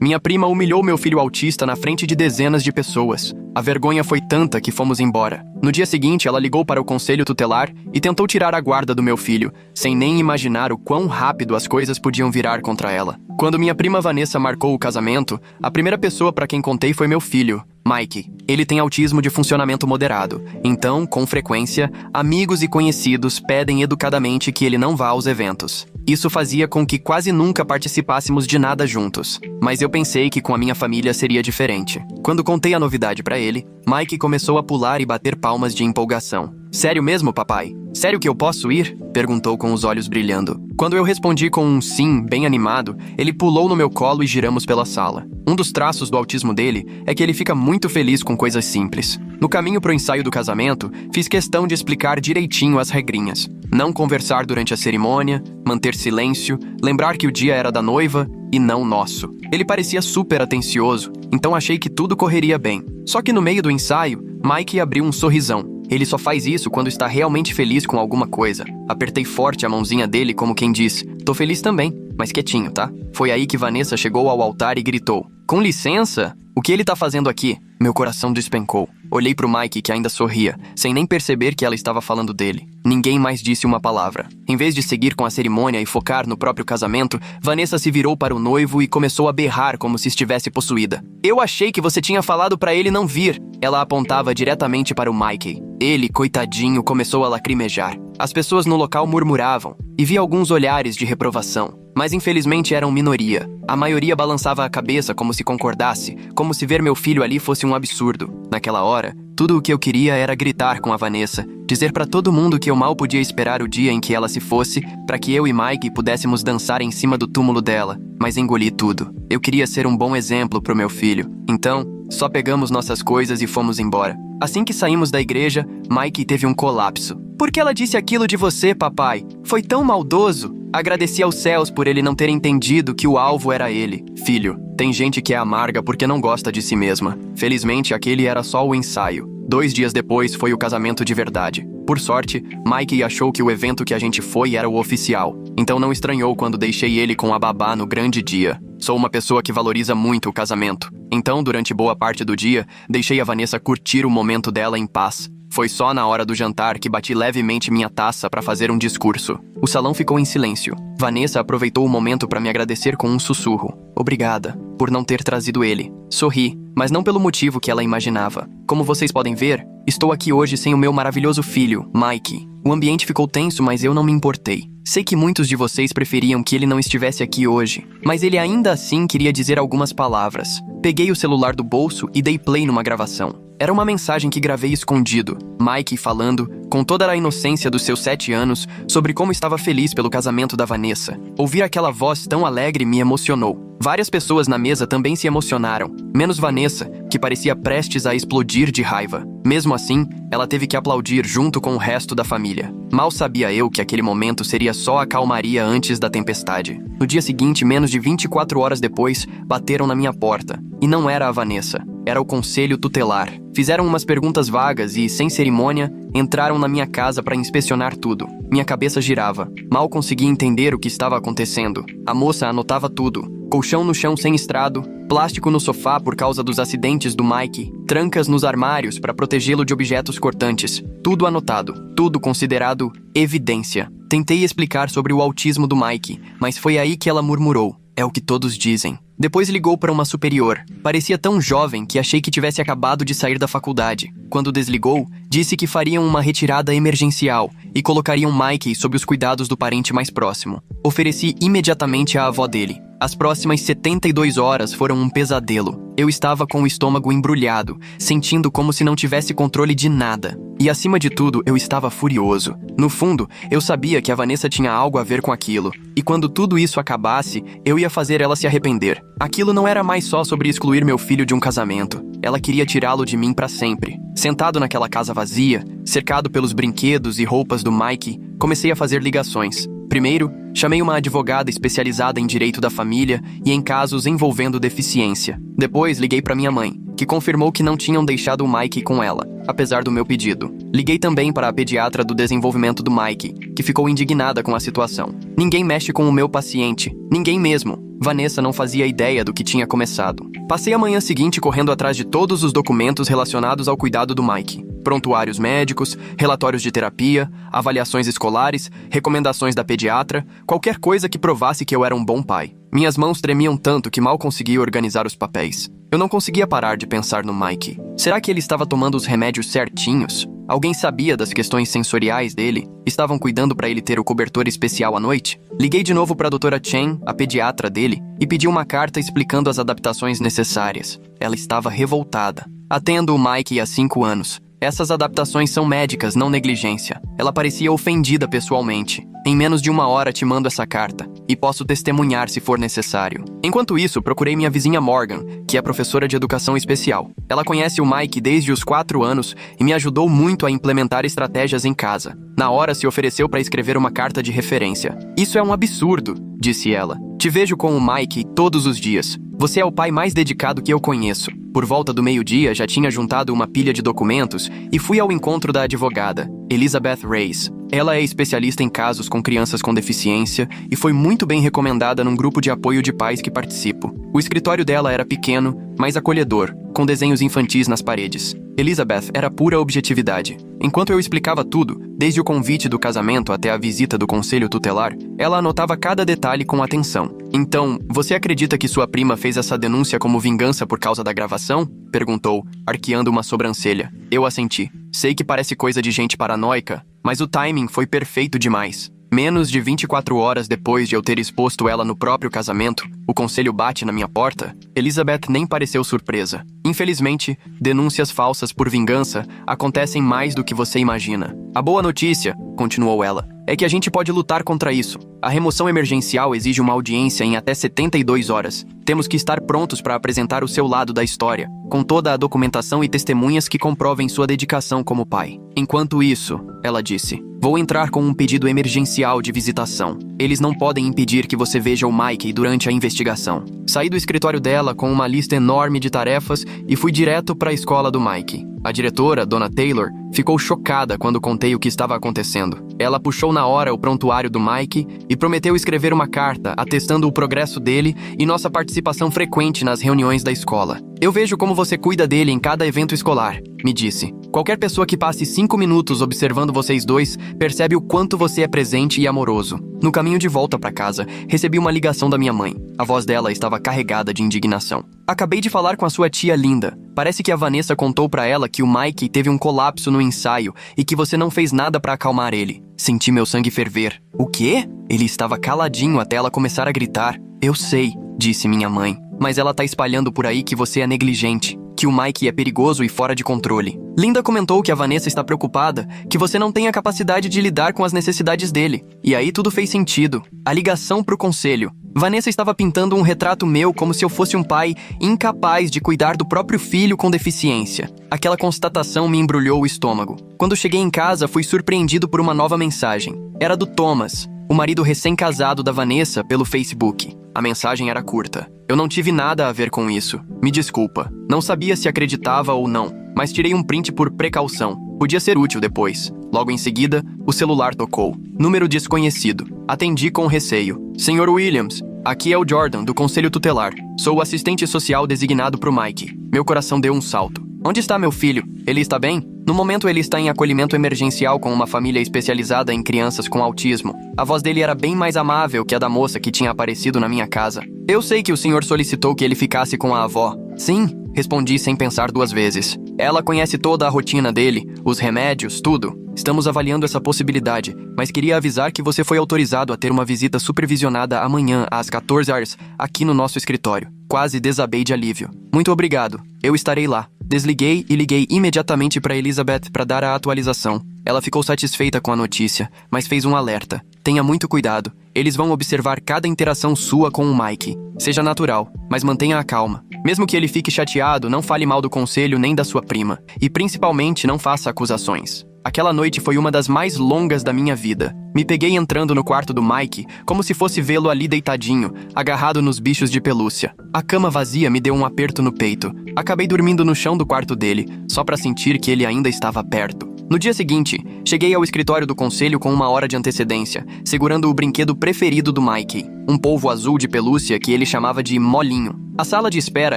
Minha prima humilhou meu filho autista na frente de dezenas de pessoas. A vergonha foi tanta que fomos embora. No dia seguinte, ela ligou para o conselho tutelar e tentou tirar a guarda do meu filho, sem nem imaginar o quão rápido as coisas podiam virar contra ela. Quando minha prima Vanessa marcou o casamento, a primeira pessoa para quem contei foi meu filho, Mike. Ele tem autismo de funcionamento moderado, então, com frequência, amigos e conhecidos pedem educadamente que ele não vá aos eventos. Isso fazia com que quase nunca participássemos de nada juntos, mas eu pensei que com a minha família seria diferente. Quando contei a novidade para ele, Mike começou a pular e bater palmas de empolgação. "Sério mesmo, papai? Sério que eu posso ir?" perguntou com os olhos brilhando. Quando eu respondi com um sim bem animado, ele pulou no meu colo e giramos pela sala. Um dos traços do autismo dele é que ele fica muito feliz com coisas simples. No caminho pro ensaio do casamento, fiz questão de explicar direitinho as regrinhas. Não conversar durante a cerimônia, manter silêncio, lembrar que o dia era da noiva e não nosso. Ele parecia super atencioso, então achei que tudo correria bem. Só que no meio do ensaio, Mike abriu um sorrisão. Ele só faz isso quando está realmente feliz com alguma coisa. Apertei forte a mãozinha dele como quem diz, "Tô feliz também, mas quietinho, tá?" Foi aí que Vanessa chegou ao altar e gritou, "Com licença? O que ele tá fazendo aqui?" Meu coração despencou. Olhei pro Mike, que ainda sorria, sem nem perceber que ela estava falando dele. Ninguém mais disse uma palavra. Em vez de seguir com a cerimônia e focar no próprio casamento, Vanessa se virou para o noivo e começou a berrar como se estivesse possuída. "Eu achei que você tinha falado para ele não vir." Ela apontava diretamente para o Mike. Ele, coitadinho, começou a lacrimejar. As pessoas no local murmuravam, e vi alguns olhares de reprovação. Mas infelizmente eram minoria. A maioria balançava a cabeça como se concordasse, como se ver meu filho ali fosse um absurdo. Naquela hora, tudo o que eu queria era gritar com a Vanessa, dizer pra todo mundo que eu mal podia esperar o dia em que ela se fosse, para que eu e Mike pudéssemos dançar em cima do túmulo dela. Mas engoli tudo. Eu queria ser um bom exemplo pro meu filho. Então, só pegamos nossas coisas e fomos embora. Assim que saímos da igreja, Mike teve um colapso. "Por que ela disse aquilo de você, papai? Foi tão maldoso." Agradeci aos céus por ele não ter entendido que o alvo era ele. "Filho, tem gente que é amarga porque não gosta de si mesma." Felizmente, aquele era só o ensaio. 2 dias depois foi o casamento de verdade. Por sorte, Mike achou que o evento que a gente foi era o oficial, então não estranhou quando deixei ele com a babá no grande dia. Sou uma pessoa que valoriza muito o casamento. Então, durante boa parte do dia, deixei a Vanessa curtir o momento dela em paz. Foi só na hora do jantar que bati levemente minha taça para fazer um discurso. O salão ficou em silêncio. Vanessa aproveitou o momento para me agradecer com um sussurro. "Obrigada por não ter trazido ele." Sorri, mas não pelo motivo que ela imaginava. "Como vocês podem ver, estou aqui hoje sem o meu maravilhoso filho, Mike." O ambiente ficou tenso, mas eu não me importei. Sei que muitos de vocês preferiam que ele não estivesse aqui hoje, mas ele ainda assim queria dizer algumas palavras. Peguei o celular do bolso e dei play numa gravação. Era uma mensagem que gravei escondido. Mike falando, com toda a inocência dos seus 7 anos, sobre como estava feliz pelo casamento da Vanessa. Ouvir aquela voz tão alegre me emocionou. Várias pessoas na mesa também se emocionaram, menos Vanessa, que parecia prestes a explodir de raiva. Mesmo assim, ela teve que aplaudir junto com o resto da família. Mal sabia eu que aquele momento seria só a calmaria antes da tempestade. No dia seguinte, menos de 24 horas depois, bateram na minha porta. E não era a Vanessa, era o conselho tutelar. Fizeram umas perguntas vagas e, sem cerimônia, entraram na minha casa para inspecionar tudo. Minha cabeça girava. Mal conseguia entender o que estava acontecendo. A moça anotava tudo. Colchão no chão sem estrado, plástico no sofá por causa dos acidentes do Mike, trancas nos armários para protegê-lo de objetos cortantes. Tudo anotado, tudo considerado evidência. Tentei explicar sobre o autismo do Mike, mas foi aí que ela murmurou. "É o que todos dizem." Depois ligou para uma superior. Parecia tão jovem que achei que tivesse acabado de sair da faculdade. Quando desligou, disse que fariam uma retirada emergencial e colocariam Mike sob os cuidados do parente mais próximo. Ofereci imediatamente à avó dele. As próximas 72 horas foram um pesadelo. Eu estava com o estômago embrulhado, sentindo como se não tivesse controle de nada. E acima de tudo, eu estava furioso. No fundo, eu sabia que a Vanessa tinha algo a ver com aquilo. E quando tudo isso acabasse, eu ia fazer ela se arrepender. Aquilo não era mais só sobre excluir meu filho de um casamento. Ela queria tirá-lo de mim para sempre. Sentado naquela casa vazia, cercado pelos brinquedos e roupas do Mike, comecei a fazer ligações. Primeiro, chamei uma advogada especializada em direito da família e em casos envolvendo deficiência. Depois, liguei para minha mãe, que confirmou que não tinham deixado o Mike com ela, apesar do meu pedido. Liguei também para a pediatra do desenvolvimento do Mike, que ficou indignada com a situação. "Ninguém mexe com o meu paciente, ninguém mesmo." Vanessa não fazia ideia do que tinha começado. Passei a manhã seguinte correndo atrás de todos os documentos relacionados ao cuidado do Mike. Prontuários médicos, relatórios de terapia, avaliações escolares, recomendações da pediatra, qualquer coisa que provasse que eu era um bom pai. Minhas mãos tremiam tanto que mal conseguia organizar os papéis. Eu não conseguia parar de pensar no Mike. Será que ele estava tomando os remédios certinhos? Alguém sabia das questões sensoriais dele? Estavam cuidando para ele ter o cobertor especial à noite? Liguei de novo para a doutora Chen, a pediatra dele, e pedi uma carta explicando as adaptações necessárias. Ela estava revoltada. Atendo o Mike há 5 anos. Essas adaptações são médicas, não negligência. Ela parecia ofendida pessoalmente. Em menos de 1 hora te mando essa carta, e posso testemunhar se for necessário. Enquanto isso, procurei minha vizinha Morgan, que é professora de educação especial. Ela conhece o Mike desde os 4 anos e me ajudou muito a implementar estratégias em casa. Na hora se ofereceu para escrever uma carta de referência. Isso é um absurdo, disse ela. Te vejo com o Mike todos os dias. Você é o pai mais dedicado que eu conheço. Por volta do meio-dia, já tinha juntado uma pilha de documentos e fui ao encontro da advogada, Elizabeth Reyes. Ela é especialista em casos com crianças com deficiência e foi muito bem recomendada num grupo de apoio de pais que participo. O escritório dela era pequeno, mas acolhedor, com desenhos infantis nas paredes. Elizabeth era pura objetividade. Enquanto eu explicava tudo, desde o convite do casamento até a visita do conselho tutelar, ela anotava cada detalhe com atenção. Então, você acredita que sua prima fez essa denúncia como vingança por causa da gravação? Perguntou, arqueando uma sobrancelha. Eu assenti. Sei que parece coisa de gente paranoica, mas o timing foi perfeito demais. Menos de 24 horas depois de eu ter exposto ela no próprio casamento, o conselho bate na minha porta. Elizabeth nem pareceu surpresa. Infelizmente, denúncias falsas por vingança acontecem mais do que você imagina. A boa notícia, continuou ela, é que a gente pode lutar contra isso. A remoção emergencial exige uma audiência em até 72 horas. Temos que estar prontos para apresentar o seu lado da história, com toda a documentação e testemunhas que comprovem sua dedicação como pai. Enquanto isso, ela disse, vou entrar com um pedido emergencial de visitação. Eles não podem impedir que você veja o Mike durante a investigação. Saí do escritório dela com uma lista enorme de tarefas e fui direto para a escola do Mike. A diretora, Dona Taylor, ficou chocada quando contei o que estava acontecendo. Ela puxou na hora o prontuário do Mike e prometeu escrever uma carta atestando o progresso dele e nossa participação frequente nas reuniões da escola. Eu vejo como você cuida dele em cada evento escolar, me disse. Qualquer pessoa que passe 5 minutos observando vocês dois percebe o quanto você é presente e amoroso. No caminho de volta para casa, recebi uma ligação da minha mãe. A voz dela estava carregada de indignação. Acabei de falar com a sua tia Linda. Parece que a Vanessa contou para ela que o Mike teve um colapso no ensaio e que você não fez nada para acalmar ele. Senti meu sangue ferver. O quê? Ele estava caladinho até ela começar a gritar. Eu sei, disse minha mãe. Mas ela tá espalhando por aí que você é negligente, que o Mike é perigoso e fora de controle. Linda comentou que a Vanessa está preocupada, que você não tem a capacidade de lidar com as necessidades dele. E aí tudo fez sentido. A ligação pro conselho. Vanessa estava pintando um retrato meu como se eu fosse um pai incapaz de cuidar do próprio filho com deficiência. Aquela constatação me embrulhou o estômago. Quando cheguei em casa, fui surpreendido por uma nova mensagem. Era do Thomas, o marido recém-casado da Vanessa, pelo Facebook. A mensagem era curta. Eu não tive nada a ver com isso. Me desculpa. Não sabia se acreditava ou não, mas tirei um print por precaução. Podia ser útil depois. Logo em seguida, o celular tocou. Número desconhecido. Atendi com receio. Senhor Williams, aqui é o Jordan, do Conselho Tutelar. Sou o assistente social designado pro Mike. Meu coração deu um salto. Onde está meu filho? Ele está bem? No momento ele está em acolhimento emergencial com uma família especializada em crianças com autismo. A voz dele era bem mais amável que a da moça que tinha aparecido na minha casa. Eu sei que o senhor solicitou que ele ficasse com a avó. Sim, respondi sem pensar 2 vezes. Ela conhece toda a rotina dele, os remédios, tudo. Estamos avaliando essa possibilidade, mas queria avisar que você foi autorizado a ter uma visita supervisionada amanhã às 14 horas aqui no nosso escritório. Quase desabei de alívio. Muito obrigado. Eu estarei lá. Desliguei e liguei imediatamente para Elizabeth para dar a atualização. Ela ficou satisfeita com a notícia, mas fez um alerta. Tenha muito cuidado. Eles vão observar cada interação sua com o Mike. Seja natural, mas mantenha a calma. Mesmo que ele fique chateado, não fale mal do conselho nem da sua prima. E principalmente não faça acusações. Aquela noite foi uma das mais longas da minha vida. Me peguei entrando no quarto do Mike, como se fosse vê-lo ali deitadinho, agarrado nos bichos de pelúcia. A cama vazia me deu um aperto no peito. Acabei dormindo no chão do quarto dele, só para sentir que ele ainda estava perto. No dia seguinte, cheguei ao escritório do conselho com 1 hora de antecedência, segurando o brinquedo preferido do Mikey, um polvo azul de pelúcia que ele chamava de Molinho. A sala de espera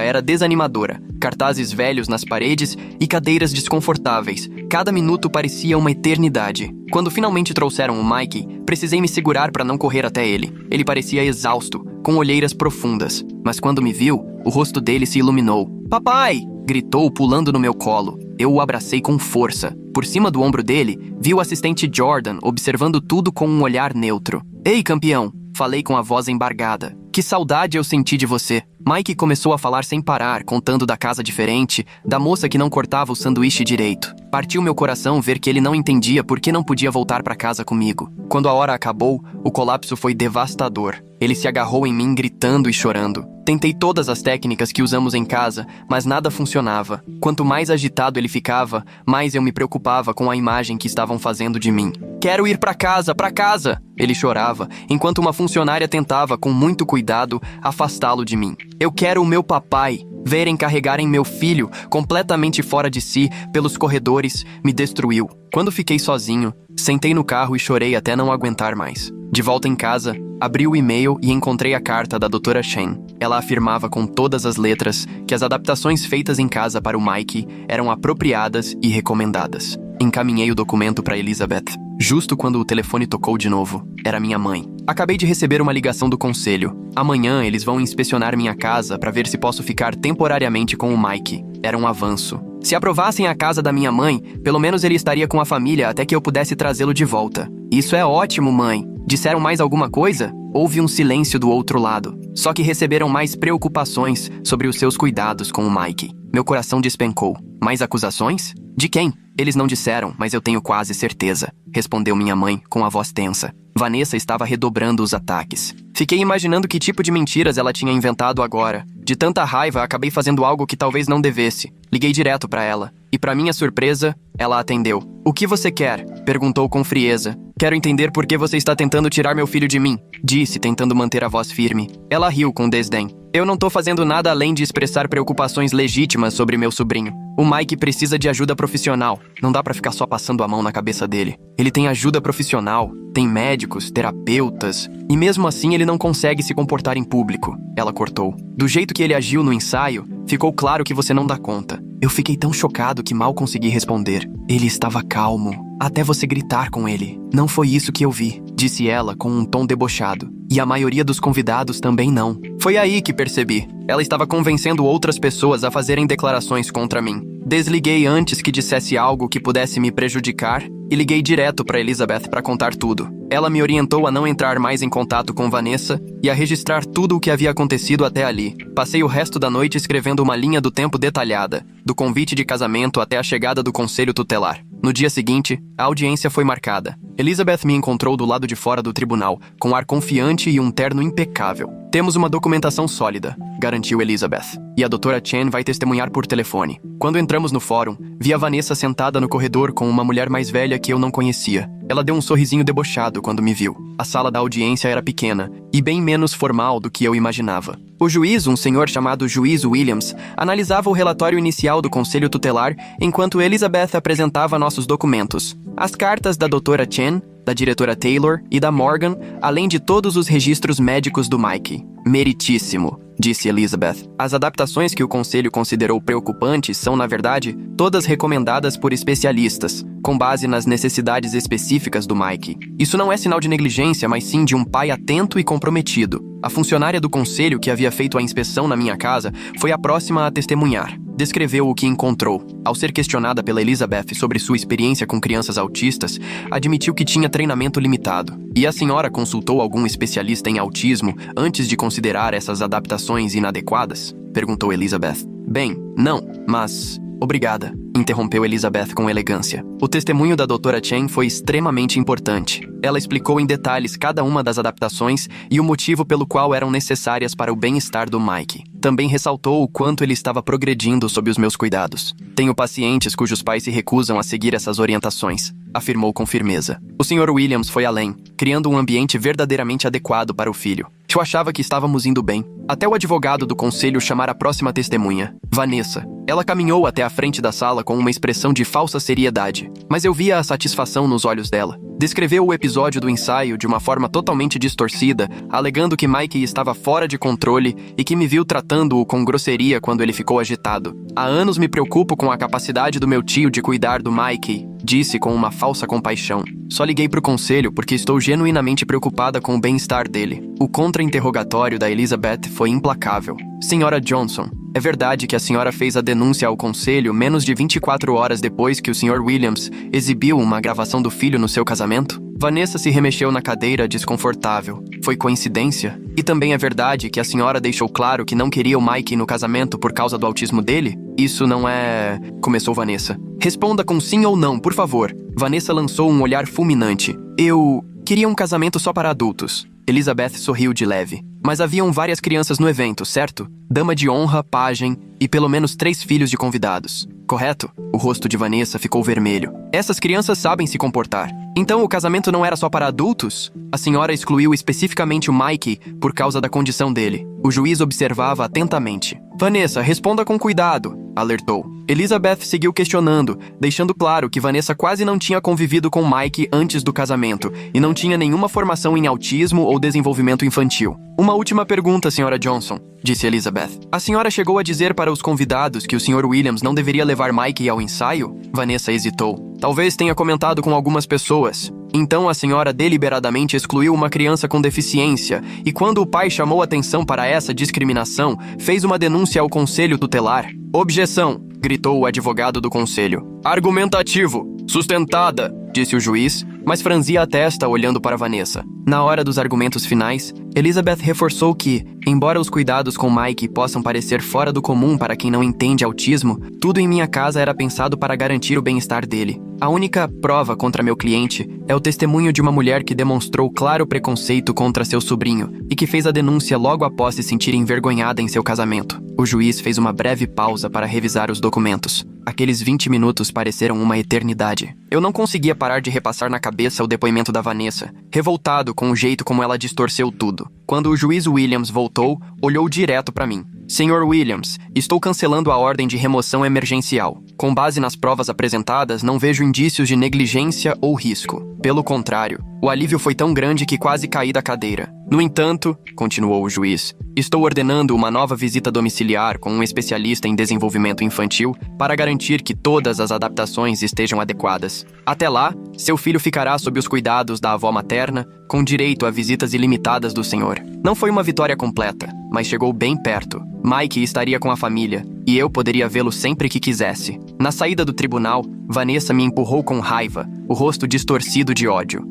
era desanimadora, cartazes velhos nas paredes e cadeiras desconfortáveis. Cada minuto parecia uma eternidade. Quando finalmente trouxeram o Mikey, precisei me segurar para não correr até ele. Ele parecia exausto, com olheiras profundas, mas quando me viu, o rosto dele se iluminou. "Papai!" gritou, pulando no meu colo. Eu o abracei com força. Por cima do ombro dele, vi o assistente Jordan observando tudo com um olhar neutro. "Ei, campeão!" falei com a voz embargada. "Que saudade eu senti de você." Mike começou a falar sem parar, contando da casa diferente, da moça que não cortava o sanduíche direito. Partiu meu coração ver que ele não entendia por que não podia voltar para casa comigo. Quando a hora acabou, o colapso foi devastador. Ele se agarrou em mim gritando e chorando. Tentei todas as técnicas que usamos em casa, mas nada funcionava. Quanto mais agitado ele ficava, mais eu me preocupava com a imagem que estavam fazendo de mim. "Quero ir para casa, para casa!" Ele chorava, enquanto uma funcionária tentava, com muito cuidado, afastá-lo de mim. "Eu quero o meu papai." Verem carregarem meu filho, completamente fora de si, pelos corredores, me destruiu. Quando fiquei sozinho, sentei no carro e chorei até não aguentar mais. De volta em casa, abri o e-mail e encontrei a carta da Dra. Chen. Ela afirmava com todas as letras que as adaptações feitas em casa para o Mikey eram apropriadas e recomendadas. Encaminhei o documento para Elizabeth. Justo quando o telefone tocou de novo, era minha mãe. "Acabei de receber uma ligação do conselho. Amanhã eles vão inspecionar minha casa para ver se posso ficar temporariamente com o Mikey." Era um avanço. Se aprovassem a casa da minha mãe, pelo menos ele estaria com a família até que eu pudesse trazê-lo de volta. "Isso é ótimo, mãe." Disseram mais alguma coisa? Houve um silêncio do outro lado. Só que receberam mais preocupações sobre os seus cuidados com o Mikey. Meu coração despencou. "Mais acusações? De quem?" "Eles não disseram, mas eu tenho quase certeza", respondeu minha mãe com a voz tensa. Vanessa estava redobrando os ataques. Fiquei imaginando que tipo de mentiras ela tinha inventado agora. De tanta raiva, acabei fazendo algo que talvez não devesse. Liguei direto para ela. E para minha surpresa, ela atendeu. "O que você quer?" perguntou com frieza. "Quero entender por que você está tentando tirar meu filho de mim", disse, tentando manter a voz firme. Ela riu com desdém. "Eu não tô fazendo nada além de expressar preocupações legítimas sobre meu sobrinho. O Mike precisa de ajuda profissional. Não dá pra ficar só passando a mão na cabeça dele. Ele tem ajuda profissional, tem médicos, terapeutas, e mesmo assim ele não consegue se comportar em público." Ela cortou. "Do jeito que ele agiu no ensaio, ficou claro que você não dá conta." Eu fiquei tão chocado que mal consegui responder. "Ele estava calmo, até você gritar com ele." "Não foi isso que eu vi", disse ela com um tom debochado. "E a maioria dos convidados também não." Foi aí que percebi. Ela estava convencendo outras pessoas a fazerem declarações contra mim. Desliguei antes que dissesse algo que pudesse me prejudicar e liguei direto para Elizabeth para contar tudo. Ela me orientou a não entrar mais em contato com Vanessa e a registrar tudo o que havia acontecido até ali. Passei o resto da noite escrevendo uma linha do tempo detalhada, do convite de casamento até a chegada do conselho tutelar. No dia seguinte, a audiência foi marcada. Elizabeth me encontrou do lado de fora do tribunal, com ar confiante e um terno impecável. "Temos uma documentação sólida", garantiu Elizabeth. "E a Dra. Chen vai testemunhar por telefone." Quando entramos no fórum, vi a Vanessa sentada no corredor com uma mulher mais velha que eu não conhecia. Ela deu um sorrisinho debochado quando me viu. A sala da audiência era pequena e bem menos formal do que eu imaginava. O juiz, um senhor chamado Juiz Williams, analisava o relatório inicial do conselho tutelar enquanto Elizabeth apresentava nossos documentos. As cartas da Dra. Chen, da diretora Taylor e da Morgan, além de todos os registros médicos do Mikey. "Meritíssimo", disse Elizabeth. "As adaptações que o conselho considerou preocupantes são, na verdade, todas recomendadas por especialistas, com base nas necessidades específicas do Mikey. Isso não é sinal de negligência, mas sim de um pai atento e comprometido." A funcionária do conselho que havia feito a inspeção na minha casa foi a próxima a testemunhar. Descreveu o que encontrou. Ao ser questionada pela Elizabeth sobre sua experiência com crianças autistas, admitiu que tinha treinamento limitado. "E a senhora consultou algum especialista em autismo antes de considerar essas adaptações inadequadas?" perguntou Elizabeth. "Bem, não, mas... obrigada", interrompeu Elizabeth com elegância. O testemunho da Dra. Chen foi extremamente importante. Ela explicou em detalhes cada uma das adaptações e o motivo pelo qual eram necessárias para o bem-estar do Mikey. Também ressaltou o quanto ele estava progredindo sob os meus cuidados. "Tenho pacientes cujos pais se recusam a seguir essas orientações", afirmou com firmeza. O Sr. Williams foi além, criando um ambiente verdadeiramente adequado para o filho. Eu achava que estávamos indo bem, até o advogado do conselho chamar a próxima testemunha, Vanessa. Ela caminhou até a frente da sala com uma expressão de falsa seriedade, mas eu via a satisfação nos olhos dela. Descreveu o episódio do ensaio de uma forma totalmente distorcida, alegando que Mike estava fora de controle e que me viu tratando-o com grosseria quando ele ficou agitado. Há anos me preocupo com a capacidade do meu tio de cuidar do Mike, disse com uma falsa compaixão. Só liguei pro conselho porque estou genuinamente preocupada com o bem-estar dele. O contra-interrogatório da Elizabeth foi implacável. Senhora Johnson, é verdade que a senhora fez a denúncia ao conselho menos de 24 horas depois que o Sr. Williams exibiu uma gravação do filho no seu casamento? Vanessa se remexeu na cadeira, desconfortável. Foi coincidência? E também é verdade que a senhora deixou claro que não queria o Mike no casamento por causa do autismo dele? Isso não é... Começou Vanessa. Responda com sim ou não, por favor. Vanessa lançou um olhar fulminante. Eu... queria um casamento só para adultos. Elizabeth sorriu de leve. Mas haviam várias crianças no evento, certo? Dama de honra, pajem e pelo menos 3 filhos de convidados. Correto? O rosto de Vanessa ficou vermelho. Essas crianças sabem se comportar. Então o casamento não era só para adultos? A senhora excluiu especificamente o Mike por causa da condição dele. O juiz observava atentamente. Vanessa, responda com cuidado, alertou. Elizabeth seguiu questionando, deixando claro que Vanessa quase não tinha convivido com Mike antes do casamento e não tinha nenhuma formação em autismo ou desenvolvimento infantil. Uma última pergunta, Sra. Johnson, disse Elizabeth. A senhora chegou a dizer para os convidados que o Sr. Williams não deveria levar Mike ao ensaio? Vanessa hesitou. Talvez tenha comentado com algumas pessoas. Então a senhora deliberadamente excluiu uma criança com deficiência e quando o pai chamou atenção para essa discriminação, fez uma denúncia ao conselho tutelar. Objeção, gritou o advogado do conselho. Argumentativo, sustentada, disse o juiz, mas franzia a testa olhando para Vanessa. Na hora dos argumentos finais, Elizabeth reforçou que, embora os cuidados com Mike possam parecer fora do comum para quem não entende autismo, tudo em minha casa era pensado para garantir o bem-estar dele. A única prova contra meu cliente é o testemunho de uma mulher que demonstrou claro preconceito contra seu sobrinho e que fez a denúncia logo após se sentir envergonhada em seu casamento. O juiz fez uma breve pausa para revisar os documentos. Aqueles 20 minutos pareceram uma eternidade. Eu não conseguia parar de repassar na cabeça o depoimento da Vanessa, revoltado com o jeito como ela distorceu tudo. Quando o juiz Williams voltou, olhou direto para mim. Sr. Williams, estou cancelando a ordem de remoção emergencial. Com base nas provas apresentadas, não vejo indícios de negligência ou risco. Pelo contrário, o alívio foi tão grande que quase caí da cadeira. No entanto, continuou o juiz, estou ordenando uma nova visita domiciliar com um especialista em desenvolvimento infantil para garantir que todas as adaptações estejam adequadas. Até lá, seu filho ficará sob os cuidados da avó materna, com direito a visitas ilimitadas do senhor. Não foi uma vitória completa, mas chegou bem perto. Mike estaria com a família, e eu poderia vê-lo sempre que quisesse. Na saída do tribunal, Vanessa me empurrou com raiva, o rosto distorcido de ódio.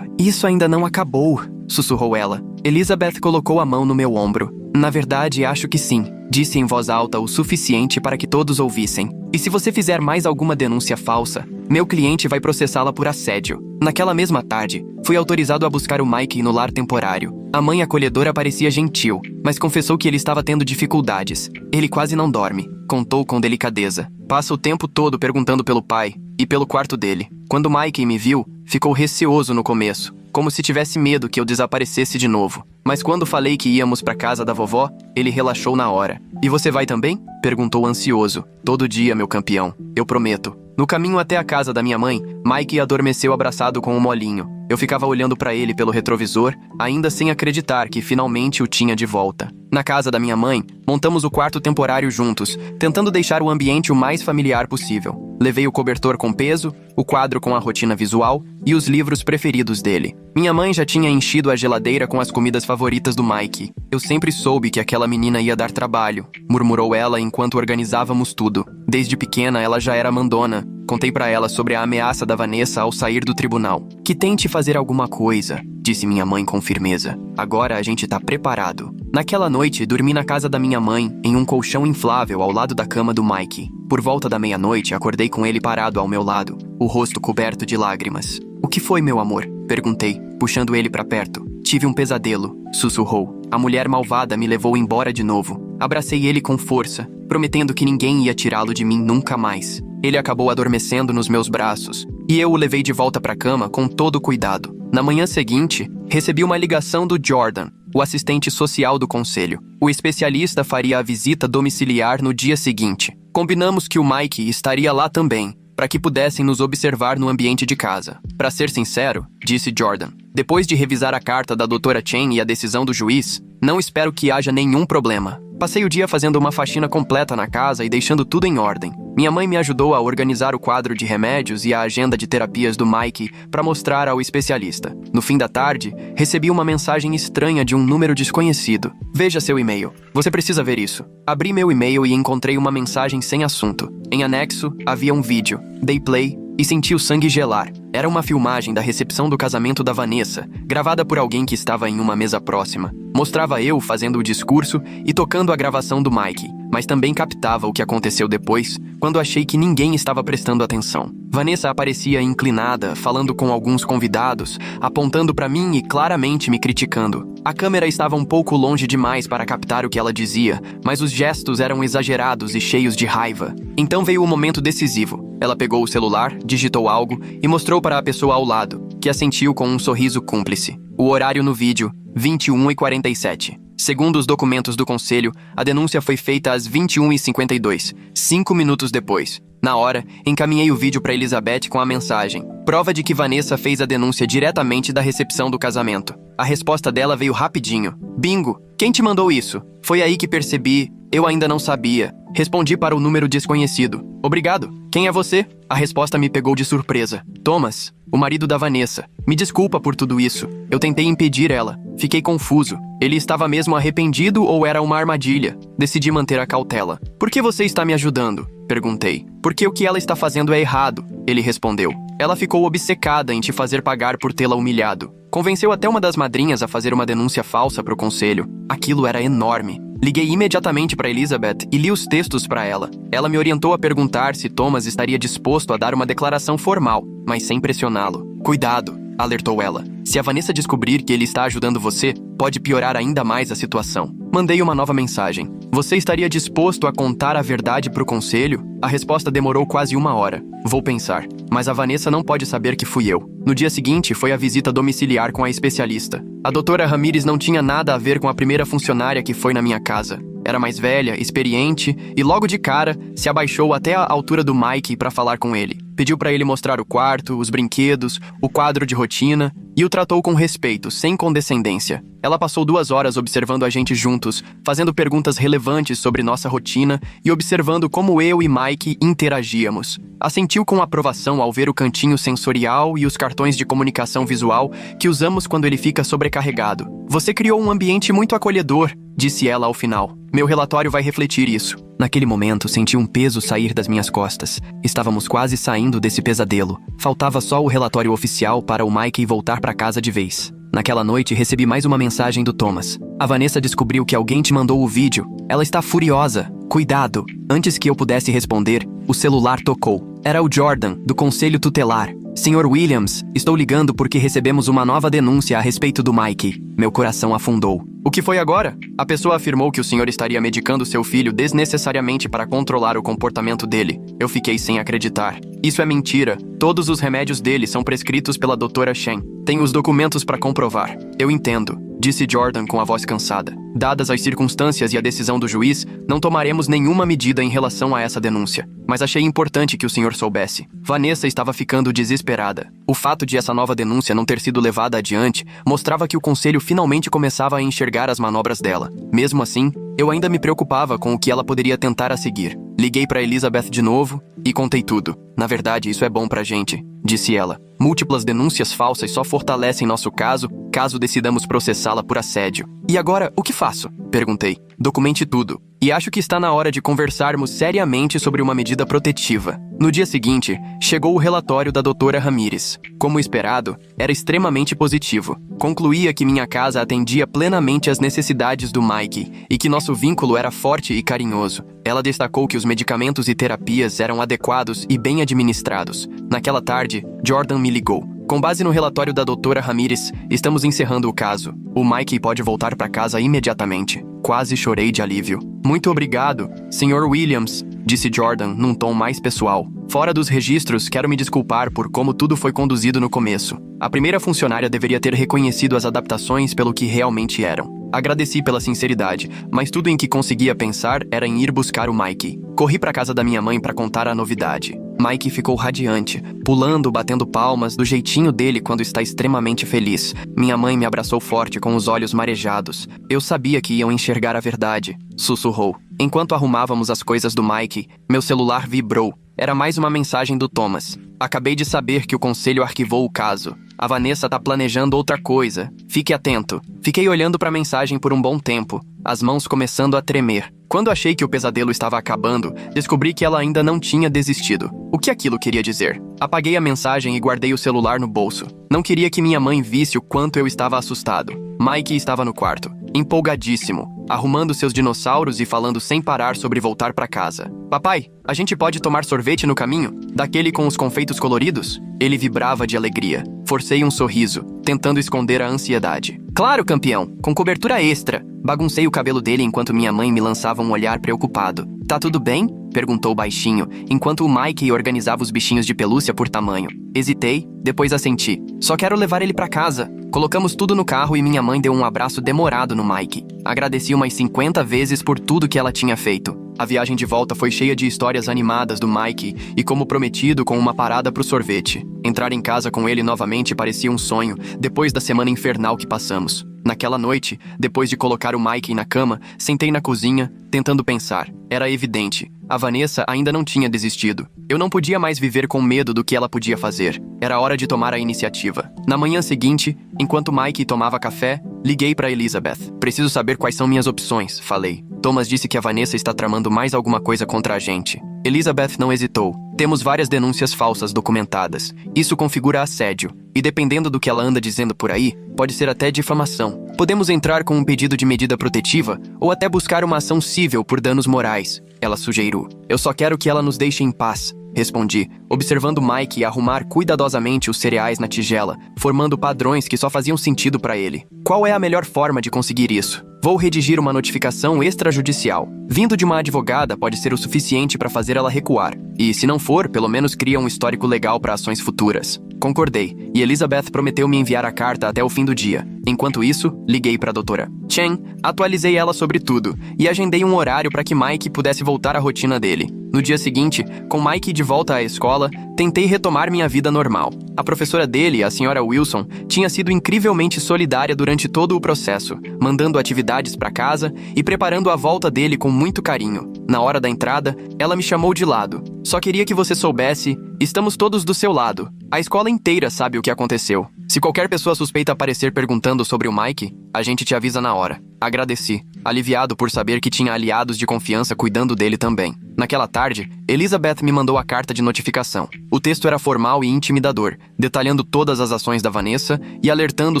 Isso ainda não acabou, sussurrou ela. Elizabeth colocou a mão no meu ombro. Na verdade, acho que sim, disse em voz alta o suficiente para que todos ouvissem. E se você fizer mais alguma denúncia falsa, meu cliente vai processá-la por assédio. Naquela mesma tarde, fui autorizado a buscar o Mike no lar temporário. A mãe acolhedora parecia gentil, mas confessou que ele estava tendo dificuldades. Ele quase não dorme, contou com delicadeza. Passa o tempo todo perguntando pelo pai e pelo quarto dele. Quando Mike me viu, ficou receoso no começo, como se tivesse medo que eu desaparecesse de novo. Mas quando falei que íamos para casa da vovó, ele relaxou na hora. E você vai também? Perguntou ansioso. Todo dia, meu campeão. Eu prometo. No caminho até a casa da minha mãe, Mike adormeceu abraçado com um molinho. Eu ficava olhando para ele pelo retrovisor, ainda sem acreditar que finalmente o tinha de volta. Na casa da minha mãe, montamos o quarto temporário juntos, tentando deixar o ambiente o mais familiar possível. Levei o cobertor com peso, o quadro com a rotina visual e os livros preferidos dele. Minha mãe já tinha enchido a geladeira com as comidas favoritas do Mike. Eu sempre soube que aquela menina ia dar trabalho, murmurou ela enquanto organizávamos tudo. Desde pequena, ela já era mandona. Contei pra ela sobre a ameaça da Vanessa ao sair do tribunal. Que tente fazer alguma coisa, disse minha mãe com firmeza. Agora a gente tá preparado. Naquela noite, dormi na casa da minha mãe, em um colchão inflável ao lado da cama do Mike. Por volta da meia-noite, acordei com ele parado ao meu lado, o rosto coberto de lágrimas. O que foi, meu amor? Perguntei, puxando ele pra perto. Tive um pesadelo, sussurrou. A mulher malvada me levou embora de novo. Abracei ele com força, prometendo que ninguém ia tirá-lo de mim nunca mais. Ele acabou adormecendo nos meus braços, e eu o levei de volta pra cama com todo cuidado. Na manhã seguinte, recebi uma ligação do Jordan. o assistente social do conselho. O especialista faria a visita domiciliar no dia seguinte. Combinamos que o Mike estaria lá também, para que pudessem nos observar no ambiente de casa. Para ser sincero, disse Jordan, depois de revisar a carta da Dra. Chen e a decisão do juiz, não espero que haja nenhum problema. Passei o dia fazendo uma faxina completa na casa e deixando tudo em ordem. Minha mãe me ajudou a organizar o quadro de remédios e a agenda de terapias do Mike para mostrar ao especialista. No fim da tarde, recebi uma mensagem estranha de um número desconhecido. Veja seu e-mail. Você precisa ver isso. Abri meu e-mail e encontrei uma mensagem sem assunto. Em anexo, havia um vídeo. Dei play e senti o sangue gelar. Era uma filmagem da recepção do casamento da Vanessa, gravada por alguém que estava em uma mesa próxima. Mostrava eu fazendo o discurso e tocando a gravação do Mike, mas também captava o que aconteceu depois, quando achei que ninguém estava prestando atenção. Vanessa aparecia inclinada, falando com alguns convidados, apontando para mim e claramente me criticando. A câmera estava um pouco longe demais para captar o que ela dizia, mas os gestos eram exagerados e cheios de raiva. Então veio o momento decisivo. Ela pegou o celular, digitou algo e mostrou para a pessoa ao lado, que assentiu com um sorriso cúmplice. O horário no vídeo, 21h47. Segundo os documentos do conselho, a denúncia foi feita às 21h52, 5 minutos depois. Na hora, encaminhei o vídeo para Elizabeth com a mensagem: prova de que Vanessa fez a denúncia diretamente da recepção do casamento. A resposta dela veio rapidinho: bingo, quem te mandou isso? Foi aí que percebi, eu ainda não sabia. Respondi para o número desconhecido: obrigado, quem é você? A resposta me pegou de surpresa: Thomas, o marido da Vanessa. Me desculpa por tudo isso, eu tentei impedir ela. Fiquei confuso. Ele estava mesmo arrependido ou era uma armadilha? Decidi manter a cautela. Por que você está me ajudando? Perguntei. Porque o que ela está fazendo é errado, ele respondeu. Ela ficou obcecada em te fazer pagar por tê-la humilhado. Convenceu até uma das madrinhas a fazer uma denúncia falsa para o conselho. Aquilo era enorme. Liguei imediatamente para Elizabeth e li os textos para ela. Ela me orientou a perguntar se Thomas estaria disposto a dar uma declaração formal, mas sem pressioná-lo. Cuidado, alertou ela. Se a Vanessa descobrir que ele está ajudando você, pode piorar ainda mais a situação. Mandei uma nova mensagem. Você estaria disposto a contar a verdade para o conselho? A resposta demorou quase 1 hora. Vou pensar. Mas a Vanessa não pode saber que fui eu. No dia seguinte, foi a visita domiciliar com a especialista. A Dra. Ramírez não tinha nada a ver com a primeira funcionária que foi na minha casa. Era mais velha, experiente e logo de cara se abaixou até a altura do Mike para falar com ele. Pediu para ele mostrar o quarto, os brinquedos, o quadro de rotina e o tratou com respeito, sem condescendência. Ela passou 2 horas observando a gente juntos, fazendo perguntas relevantes sobre nossa rotina e observando como eu e Mike interagíamos. Assentiu com aprovação ao ver o cantinho sensorial e os cartões de comunicação visual que usamos quando ele fica sobrecarregado. Você criou um ambiente muito acolhedor, disse ela ao final. Meu relatório vai refletir isso. Naquele momento, senti um peso sair das minhas costas. Estávamos quase saindo desse pesadelo. Faltava só o relatório oficial para o Mike voltar para casa de vez. Naquela noite, recebi mais uma mensagem do Thomas. A Vanessa descobriu que alguém te mandou o vídeo. Ela está furiosa. Cuidado! Antes que eu pudesse responder, o celular tocou. Era o Jordan, do Conselho Tutelar. Sr. Williams, estou ligando porque recebemos uma nova denúncia a respeito do Mike. Meu coração afundou. O que foi agora? A pessoa afirmou que o senhor estaria medicando seu filho desnecessariamente para controlar o comportamento dele. Eu fiquei sem acreditar. Isso é mentira. Todos os remédios dele são prescritos pela Dra. Chen. Tenho os documentos para comprovar. Eu entendo, disse Jordan com a voz cansada. Dadas as circunstâncias e a decisão do juiz, não tomaremos nenhuma medida em relação a essa denúncia. Mas achei importante que o senhor soubesse. Vanessa estava ficando desesperada. O fato de essa nova denúncia não ter sido levada adiante mostrava que o conselho finalmente começava a enxergar as manobras dela. Mesmo assim, eu ainda me preocupava com o que ela poderia tentar a seguir. Liguei para Elizabeth de novo e contei tudo. Na verdade, isso é bom pra gente, disse ela. Múltiplas denúncias falsas só fortalecem nosso caso, caso decidamos processá-la por assédio. E agora, o que faço? Perguntei. Documente tudo. E acho que está na hora de conversarmos seriamente sobre uma medida protetiva. No dia seguinte, chegou o relatório da Dra. Ramírez. Como esperado, era extremamente positivo. Concluía que minha casa atendia plenamente às necessidades do Mike e que nosso vínculo era forte e carinhoso. Ela destacou que os medicamentos e terapias eram adequados e bem administrados. Naquela tarde, Jordan me ligou. Com base no relatório da Dra. Ramírez, estamos encerrando o caso. O Mike pode voltar para casa imediatamente. Quase chorei de alívio. Muito obrigado, Sr. Williams, disse Jordan num tom mais pessoal. Fora dos registros, quero me desculpar por como tudo foi conduzido no começo. A primeira funcionária deveria ter reconhecido as adaptações pelo que realmente eram. Agradeci pela sinceridade, mas tudo em que conseguia pensar era em ir buscar o Mike. Corri para casa da minha mãe para contar a novidade. Mike ficou radiante, pulando, batendo palmas, do jeitinho dele quando está extremamente feliz. Minha mãe me abraçou forte com os olhos marejados. Eu sabia que iam enxergar a verdade, sussurrou. Enquanto arrumávamos as coisas do Mike, meu celular vibrou. Era mais uma mensagem do Thomas. Acabei de saber que o conselho arquivou o caso. A Vanessa tá planejando outra coisa. Fique atento. Fiquei olhando para a mensagem por um bom tempo, as mãos começando a tremer. Quando achei que o pesadelo estava acabando, descobri que ela ainda não tinha desistido. O que aquilo queria dizer? Apaguei a mensagem e guardei o celular no bolso. Não queria que minha mãe visse o quanto eu estava assustado. Mike estava no quarto, empolgadíssimo, arrumando seus dinossauros e falando sem parar sobre voltar para casa. Papai, a gente pode tomar sorvete no caminho? Daquele com os confeitos coloridos? Ele vibrava de alegria. Forcei um sorriso, tentando esconder a ansiedade. Claro, campeão, com cobertura extra. Baguncei o cabelo dele enquanto minha mãe me lançava um olhar preocupado. Tá tudo bem? Perguntou baixinho, enquanto o Mike organizava os bichinhos de pelúcia por tamanho. Hesitei, depois assenti. Só quero levar ele pra casa. Colocamos tudo no carro e minha mãe deu um abraço demorado no Mike. Agradeci umas 50 vezes por tudo que ela tinha feito. A viagem de volta foi cheia de histórias animadas do Mike e, como prometido, com uma parada pro sorvete. Entrar em casa com ele novamente parecia um sonho, depois da semana infernal que passamos. Naquela noite, depois de colocar o Mike na cama, sentei na cozinha, tentando pensar. Era evidente. A Vanessa ainda não tinha desistido. Eu não podia mais viver com medo do que ela podia fazer. Era hora de tomar a iniciativa. Na manhã seguinte, enquanto Mike tomava café, liguei para Elizabeth. Preciso saber quais são minhas opções, falei. Thomas disse que a Vanessa está tramando mais alguma coisa contra a gente. Elizabeth não hesitou. Temos várias denúncias falsas documentadas. Isso configura assédio. E dependendo do que ela anda dizendo por aí, pode ser até difamação. Podemos entrar com um pedido de medida protetiva ou até buscar uma ação cível por danos morais, ela sugeriu. Eu só quero que ela nos deixe em paz, respondi, observando Mike arrumar cuidadosamente os cereais na tigela, formando padrões que só faziam sentido para ele. Qual é a melhor forma de conseguir isso? Vou redigir uma notificação extrajudicial. Vindo de uma advogada pode ser o suficiente para fazer ela recuar. E, se não for, pelo menos cria um histórico legal para ações futuras. Concordei, e Elizabeth prometeu me enviar a carta até o fim do dia. Enquanto isso, liguei para a doutora Chen, atualizei ela sobre tudo, e agendei um horário para que Mike pudesse voltar à rotina dele. No dia seguinte, com Mike de volta à escola, tentei retomar minha vida normal. A professora dele, a senhora Wilson, tinha sido incrivelmente solidária durante todo o processo, mandando atividades para casa e preparando a volta dele com muito carinho. Na hora da entrada, ela me chamou de lado. Só queria que você soubesse, estamos todos do seu lado. A escola inteira sabe o que aconteceu. Se qualquer pessoa suspeita aparecer perguntando sobre o Mike, a gente te avisa na hora. Agradeci, aliviado por saber que tinha aliados de confiança cuidando dele também. Naquela tarde, Elizabeth me mandou a carta de notificação. O texto era formal e intimidador, detalhando todas as ações da Vanessa e alertando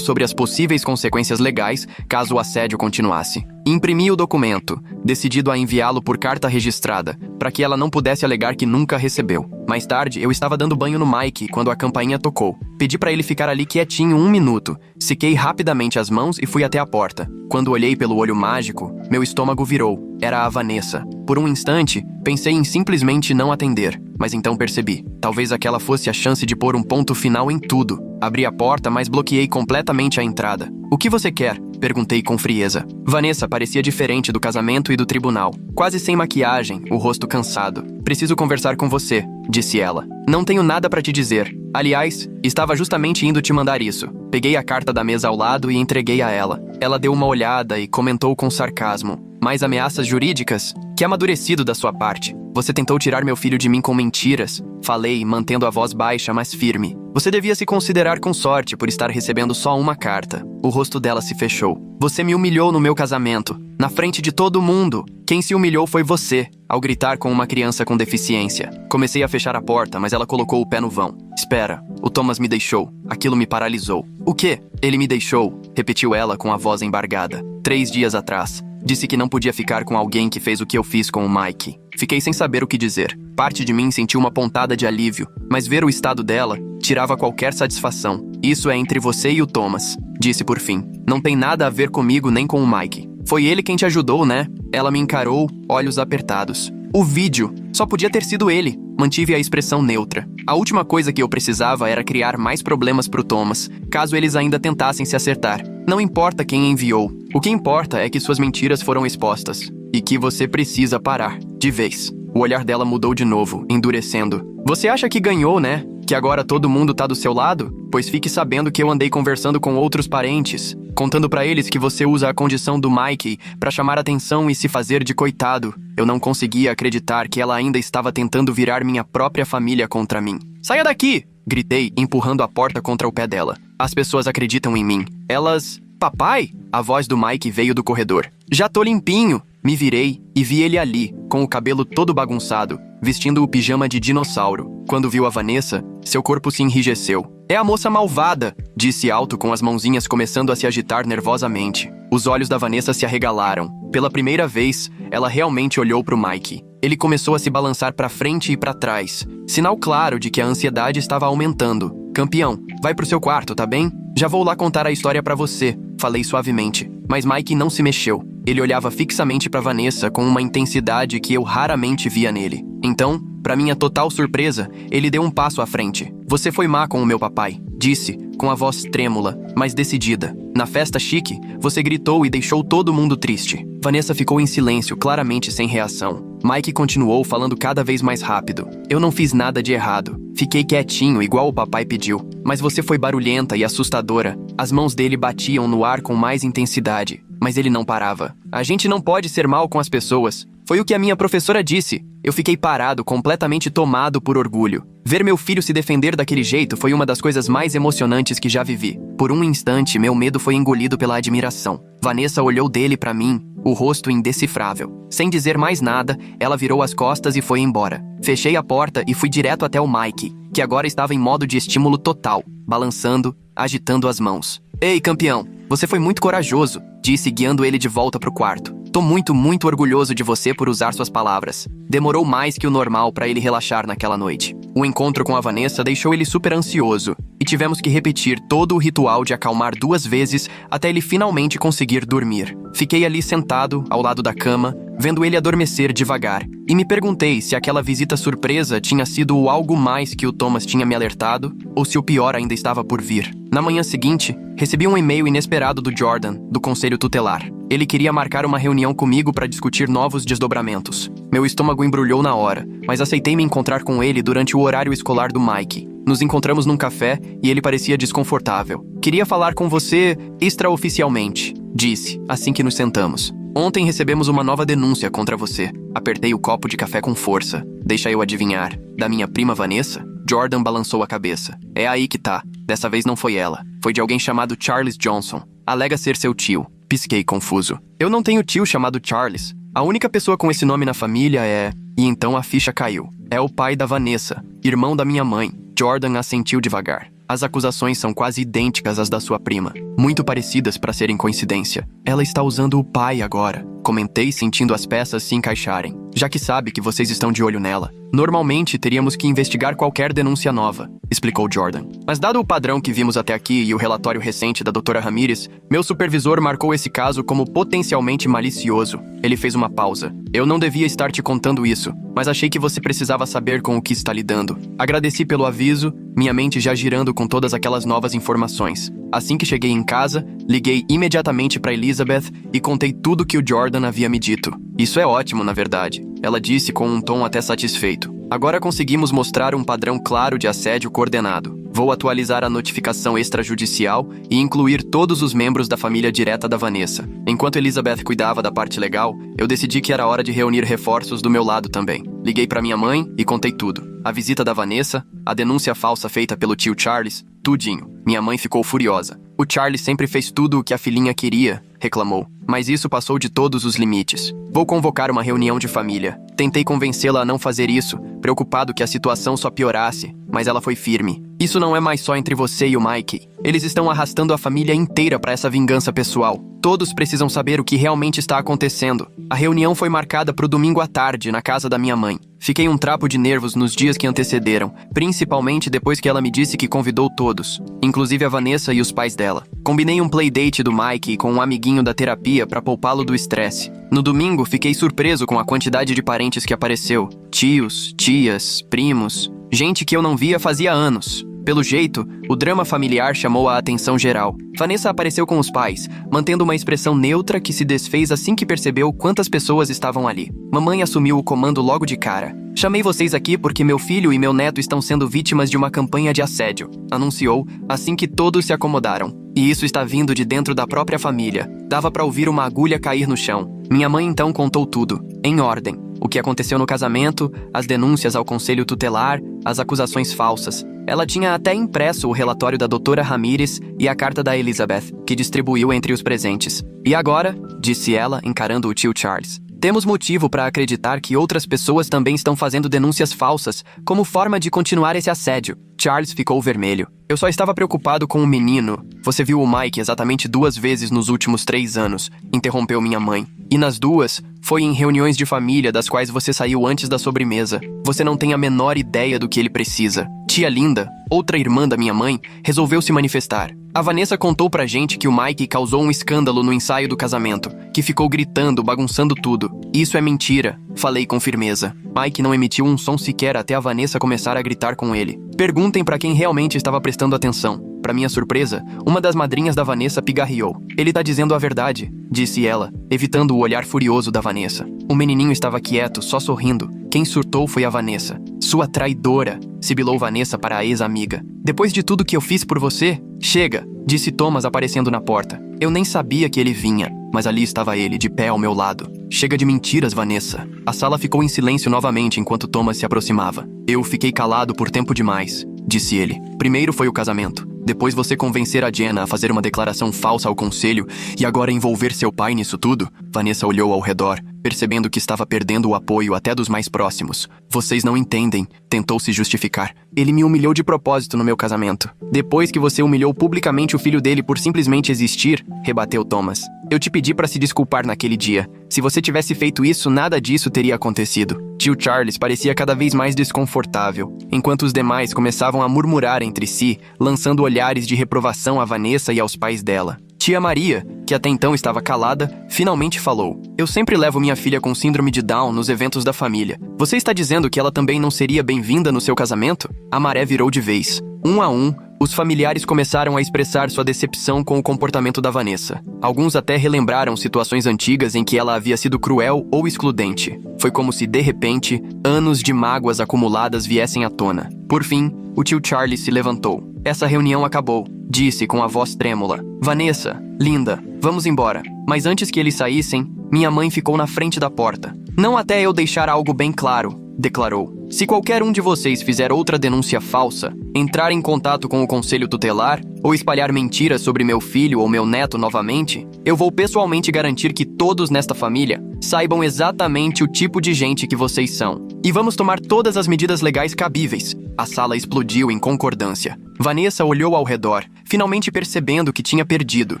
sobre as possíveis consequências legais caso o assédio continuasse. Imprimi o documento, decidido a enviá-lo por carta registrada, para que ela não pudesse alegar que nunca recebeu. Mais tarde, eu estava dando banho no Mike quando a campainha tocou. Pedi para ele ficar ali quietinho 1 minuto. Sequei rapidamente as mãos e fui até a porta. Quando olhei pelo olho mágico, meu estômago virou. Era a Vanessa. Por um instante, pensei em simplesmente não atender, mas então percebi. Talvez aquela fosse a chance de pôr um ponto final em tudo. Abri a porta, mas bloqueei completamente a entrada. O que você quer? Perguntei com frieza. Vanessa parecia diferente do casamento e do tribunal. Quase sem maquiagem, o rosto cansado. Preciso conversar com você, disse ela. Não tenho nada para te dizer. Aliás, estava justamente indo te mandar isso. Peguei a carta da mesa ao lado e entreguei a ela. Ela deu uma olhada e comentou com sarcasmo. Mais ameaças jurídicas? Que amadurecido da sua parte. Você tentou tirar meu filho de mim com mentiras. Falei, mantendo a voz baixa, mas firme. Você devia se considerar com sorte por estar recebendo só uma carta. O rosto dela se fechou. Você me humilhou no meu casamento, na frente de todo mundo. Quem se humilhou foi você, ao gritar com uma criança com deficiência. Comecei a fechar a porta, mas ela colocou o pé no vão. Espera, o Thomas me deixou. Aquilo me paralisou. O quê? Ele me deixou, repetiu ela com a voz embargada. 3 dias atrás. Disse que não podia ficar com alguém que fez o que eu fiz com o Mike. Fiquei sem saber o que dizer. Parte de mim sentiu uma pontada de alívio, mas ver o estado dela tirava qualquer satisfação. Isso é entre você e o Thomas, disse por fim. Não tem nada a ver comigo nem com o Mike. Foi ele quem te ajudou, né? Ela me encarou, olhos apertados. O vídeo. Só podia ter sido ele. Mantive a expressão neutra. A última coisa que eu precisava era criar mais problemas pro Thomas, caso eles ainda tentassem se acertar. Não importa quem enviou. O que importa é que suas mentiras foram expostas. E que você precisa parar. De vez. O olhar dela mudou de novo, endurecendo. Você acha que ganhou, né? Que agora todo mundo tá do seu lado? Pois fique sabendo que eu andei conversando com outros parentes, contando pra eles que você usa a condição do Mike pra chamar atenção e se fazer de coitado. Eu não conseguia acreditar que ela ainda estava tentando virar minha própria família contra mim. Saia daqui! Gritei, empurrando a porta contra o pé dela. As pessoas acreditam em mim. Elas... Papai? A voz do Mike veio do corredor. Já tô limpinho. Me virei e vi ele ali, com o cabelo todo bagunçado, vestindo o pijama de dinossauro. Quando viu a Vanessa, seu corpo se enrijeceu. É a moça malvada, disse alto com as mãozinhas começando a se agitar nervosamente. Os olhos da Vanessa se arregalaram. Pela primeira vez, ela realmente olhou para o Mike. Ele começou a se balançar para frente e para trás, sinal claro de que a ansiedade estava aumentando. Campeão, vai pro seu quarto, tá bem? Já vou lá contar a história pra você, falei suavemente. Mas Mike não se mexeu. Ele olhava fixamente pra Vanessa com uma intensidade que eu raramente via nele. Então, pra minha total surpresa, ele deu um passo à frente. Você foi má com o meu papai, disse, com a voz trêmula, mas decidida. Na festa chique, você gritou e deixou todo mundo triste. Vanessa ficou em silêncio, claramente sem reação. Mike continuou falando cada vez mais rápido. Eu não fiz nada de errado. Fiquei quietinho, igual o papai pediu. Mas você foi barulhenta e assustadora. As mãos dele batiam no ar com mais intensidade. Mas ele não parava. A gente não pode ser mal com as pessoas. Foi o que a minha professora disse. Eu fiquei parado, completamente tomado por orgulho. Ver meu filho se defender daquele jeito foi uma das coisas mais emocionantes que já vivi. Por um instante, meu medo foi engolido pela admiração. Vanessa olhou dele pra mim, o rosto indecifrável. Sem dizer mais nada, ela virou as costas e foi embora. Fechei a porta e fui direto até o Mike, que agora estava em modo de estímulo total, balançando, agitando as mãos. Ei, campeão, você foi muito corajoso, disse guiando ele de volta pro quarto. Tô muito orgulhoso de você por usar suas palavras. Demorou mais que o normal pra ele relaxar naquela noite. O encontro com a Vanessa deixou ele super ansioso e tivemos que repetir todo o ritual de acalmar 2 vezes até ele finalmente conseguir dormir. Fiquei ali sentado, ao lado da cama, vendo ele adormecer devagar, e me perguntei se aquela visita surpresa tinha sido o algo mais que o Thomas tinha me alertado ou se o pior ainda estava por vir. Na manhã seguinte, recebi um e-mail inesperado do Jordan, do Conselho Tutelar. Ele queria marcar uma reunião comigo para discutir novos desdobramentos. Meu estômago embrulhou na hora, mas aceitei me encontrar com ele durante o horário escolar do Mike. Nos encontramos num café e ele parecia desconfortável. Queria falar com você extraoficialmente, disse, assim que nos sentamos. Ontem recebemos uma nova denúncia contra você. Apertei o copo de café com força. Deixa eu adivinhar. Da minha prima Vanessa? Jordan balançou a cabeça. É aí que tá. Dessa vez não foi ela. Foi de alguém chamado Charles Johnson. Alega ser seu tio. Pisquei confuso. Eu não tenho tio chamado Charles. A única pessoa com esse nome na família é... E então a ficha caiu. É o pai da Vanessa, irmão da minha mãe. Jordan assentiu devagar. As acusações são quase idênticas às da sua prima. Muito parecidas para serem coincidência. Ela está usando o pai agora. Comentei, sentindo as peças se encaixarem. Já que sabe que vocês estão de olho nela. Normalmente, teríamos que investigar qualquer denúncia nova, explicou Jordan. Mas dado o padrão que vimos até aqui e o relatório recente da Dra. Ramirez, meu supervisor marcou esse caso como potencialmente malicioso. Ele fez uma pausa. Eu não devia estar te contando isso, mas achei que você precisava saber com o que está lidando. Agradeci pelo aviso, minha mente já girando com todas aquelas novas informações. Assim que cheguei em casa, liguei imediatamente para Elizabeth e contei tudo que o Jordan havia me dito. Isso é ótimo, na verdade, ela disse com um tom até satisfeito. Agora conseguimos mostrar um padrão claro de assédio coordenado. Vou atualizar a notificação extrajudicial e incluir todos os membros da família direta da Vanessa. Enquanto Elizabeth cuidava da parte legal, eu decidi que era hora de reunir reforços do meu lado também. Liguei para minha mãe e contei tudo. A visita da Vanessa, a denúncia falsa feita pelo tio Charles, tudinho. Minha mãe ficou furiosa. O Charles sempre fez tudo o que a filhinha queria, reclamou. Mas isso passou de todos os limites. Vou convocar uma reunião de família. Tentei convencê-la a não fazer isso, preocupado que a situação só piorasse, mas ela foi firme. Isso não é mais só entre você e o Mike. Eles estão arrastando a família inteira para essa vingança pessoal. Todos precisam saber o que realmente está acontecendo. A reunião foi marcada para o domingo à tarde, na casa da minha mãe. Fiquei um trapo de nervos nos dias que antecederam, principalmente depois que ela me disse que convidou todos, inclusive a Vanessa e os pais dela. Combinei um playdate do Mike com um amiguinho da terapia para poupá-lo do estresse. No domingo, fiquei surpreso com a quantidade de parentes que apareceu. Tios, tias, primos, gente que eu não via fazia anos. Pelo jeito, o drama familiar chamou a atenção geral. Vanessa apareceu com os pais, mantendo uma expressão neutra que se desfez assim que percebeu quantas pessoas estavam ali. Mamãe assumiu o comando logo de cara. Chamei vocês aqui porque meu filho e meu neto estão sendo vítimas de uma campanha de assédio, anunciou, assim que todos se acomodaram. E isso está vindo de dentro da própria família. Dava pra ouvir uma agulha cair no chão. Minha mãe então contou tudo, em ordem. O que aconteceu no casamento, as denúncias ao conselho tutelar, as acusações falsas. Ela tinha até impresso o relatório da doutora Ramírez e a carta da Elizabeth, que distribuiu entre os presentes. E agora, disse ela, encarando o tio Charles, temos motivo para acreditar que outras pessoas também estão fazendo denúncias falsas, como forma de continuar esse assédio. Charles ficou vermelho. Eu só estava preocupado com o menino. Você viu o Mike exatamente 2 vezes nos últimos 3 anos, interrompeu minha mãe. E nas 2, foi em reuniões de família das quais você saiu antes da sobremesa. Você não tem a menor ideia do que ele precisa. Tia Linda, outra irmã da minha mãe, resolveu se manifestar. A Vanessa contou pra gente que o Mike causou um escândalo no ensaio do casamento, que ficou gritando, bagunçando tudo. Isso é mentira, falei com firmeza. Mike não emitiu um som sequer até a Vanessa começar a gritar com ele. Perguntem pra quem realmente estava prestando atenção. Pra minha surpresa, uma das madrinhas da Vanessa pigarreou. Ele tá dizendo a verdade, disse ela, evitando o olhar furioso da Vanessa. O menininho estava quieto, só sorrindo. Quem surtou foi a Vanessa. Sua traidora, sibilou Vanessa para a ex-amiga. Depois de tudo que eu fiz por você? Chega, disse Thomas aparecendo na porta. Eu nem sabia que ele vinha, mas ali estava ele, de pé ao meu lado. Chega de mentiras, Vanessa. A sala ficou em silêncio novamente enquanto Thomas se aproximava. Eu fiquei calado por tempo demais, disse ele. Primeiro foi o casamento. Depois você convencer a Jenna a fazer uma declaração falsa ao conselho e agora envolver seu pai nisso tudo? Vanessa olhou ao redor, percebendo que estava perdendo o apoio até dos mais próximos. Vocês não entendem, tentou se justificar. Ele me humilhou de propósito no meu casamento. Depois que você humilhou publicamente o filho dele por simplesmente existir, rebateu Thomas. Eu te pedi para se desculpar naquele dia. Se você tivesse feito isso, nada disso teria acontecido. Tio Charles parecia cada vez mais desconfortável, enquanto os demais começavam a murmurar entre si, lançando olhares de reprovação a Vanessa e aos pais dela. Tia Maria, que até então estava calada, finalmente falou. Eu sempre levo minha filha com síndrome de Down nos eventos da família. Você está dizendo que ela também não seria bem-vinda no seu casamento? A maré virou de vez. Um a um, os familiares começaram a expressar sua decepção com o comportamento da Vanessa. Alguns até relembraram situações antigas em que ela havia sido cruel ou excludente. Foi como se, de repente, anos de mágoas acumuladas viessem à tona. Por fim, o tio Charlie se levantou. Essa reunião acabou, disse com a voz trêmula. Vanessa, linda, vamos embora. Mas antes que eles saíssem, minha mãe ficou na frente da porta. Não até eu deixar algo bem claro, declarou. Se qualquer um de vocês fizer outra denúncia falsa, entrar em contato com o conselho tutelar ou espalhar mentiras sobre meu filho ou meu neto novamente, eu vou pessoalmente garantir que todos nesta família saibam exatamente o tipo de gente que vocês são. E vamos tomar todas as medidas legais cabíveis. A sala explodiu em concordância. Vanessa olhou ao redor, finalmente percebendo que tinha perdido.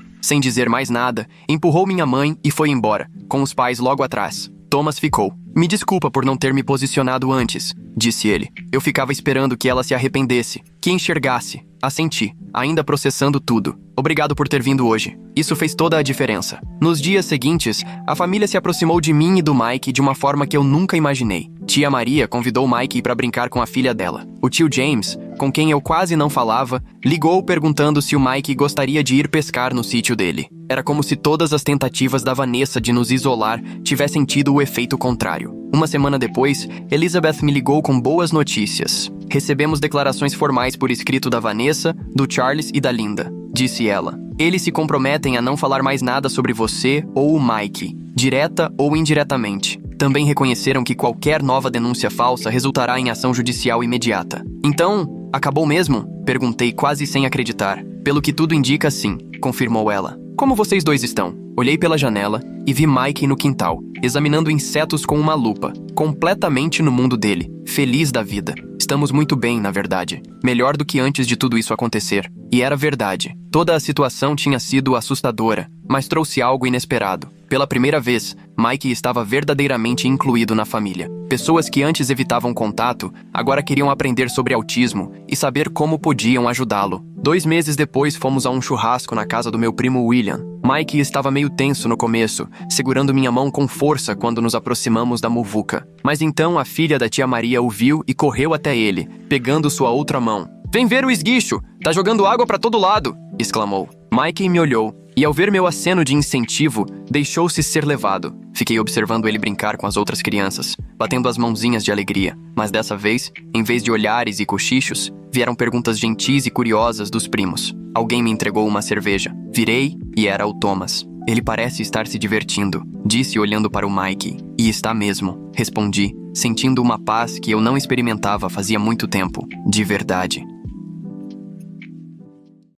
Sem dizer mais nada, empurrou minha mãe e foi embora, com os pais logo atrás. Thomas ficou. Me desculpa por não ter me posicionado antes, disse ele. Eu ficava esperando que ela se arrependesse, que enxergasse. Assenti, ainda processando tudo. Obrigado por ter vindo hoje. Isso fez toda a diferença. Nos dias seguintes, a família se aproximou de mim e do Mike de uma forma que eu nunca imaginei. Tia Maria convidou Mike para brincar com a filha dela. O tio James, com quem eu quase não falava, ligou perguntando se o Mike gostaria de ir pescar no sítio dele. Era como se todas as tentativas da Vanessa de nos isolar tivessem tido o efeito contrário. Uma semana depois, Elizabeth me ligou com boas notícias. Recebemos declarações formais por escrito da Vanessa, do Charles e da Linda, disse ela. Eles se comprometem a não falar mais nada sobre você ou o Mike, direta ou indiretamente. Também reconheceram que qualquer nova denúncia falsa resultará em ação judicial imediata. Então, acabou mesmo? Perguntei quase sem acreditar. Pelo que tudo indica, sim, confirmou ela. Como vocês dois estão? Olhei pela janela e vi Mike no quintal, examinando insetos com uma lupa, completamente no mundo dele, feliz da vida. Estamos muito bem, na verdade. Melhor do que antes de tudo isso acontecer. E era verdade. Toda a situação tinha sido assustadora, mas trouxe algo inesperado. Pela primeira vez, Mike estava verdadeiramente incluído na família. Pessoas que antes evitavam contato, agora queriam aprender sobre autismo e saber como podiam ajudá-lo. 2 meses depois, fomos a um churrasco na casa do meu primo William. Mike estava meio tenso no começo, segurando minha mão com força quando nos aproximamos da muvuca. Mas então a filha da tia Maria o viu e correu até ele, pegando sua outra mão. Vem ver o esguicho! Tá jogando água pra todo lado! Exclamou. Mikey me olhou, e ao ver meu aceno de incentivo, deixou-se ser levado. Fiquei observando ele brincar com as outras crianças, batendo as mãozinhas de alegria. Mas dessa vez, em vez de olhares e cochichos, vieram perguntas gentis e curiosas dos primos. Alguém me entregou uma cerveja. Virei e era o Thomas. Ele parece estar se divertindo, disse olhando para o Mikey. E está mesmo, respondi, sentindo uma paz que eu não experimentava fazia muito tempo. De verdade.